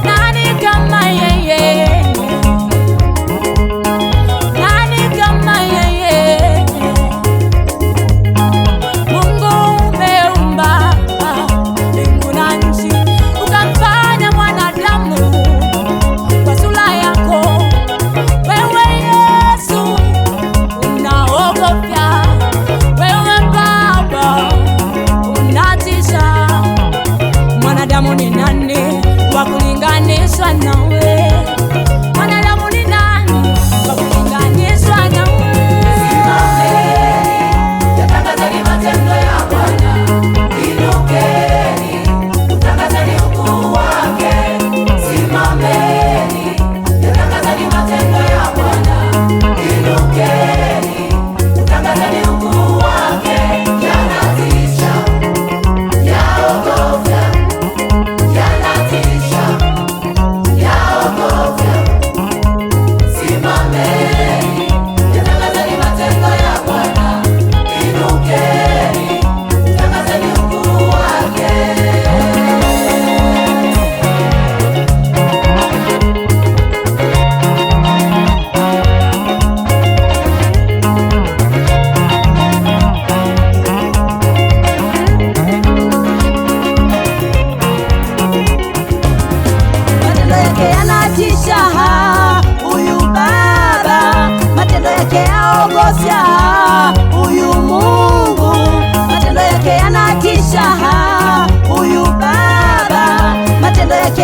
nani kama yeye? Nani kama yeye? Mungu umeumba mbingu na nchi, ukamfanya mwanadamu kwa sura yako. Wewe Yesu unaogofya, wewe Baba unatisha. Mwanadamu ni nani wa kulinganishwa nawe? Mwanadamu ni nani wa kulinganishwa nawe? Simameni, yatangazeni matendo ya Bwana. Inukeni, utangazeni ukuu wake. Simameni, yatangazeni matendo ya Bwana. Inukeni, utangazeni ukuu wake. Yanatisha, yaogofya, yanatisha, yaogofya. Simameni, yatangazeni matendo ya Bwana. Inukeni, utangazeni ukuu wake. Matendo yake yanatisha, huyu Baba. Matendo yake yaogofya, huyu Mungu. Matendo yake yanatisha, huyu Baba. Matendo yake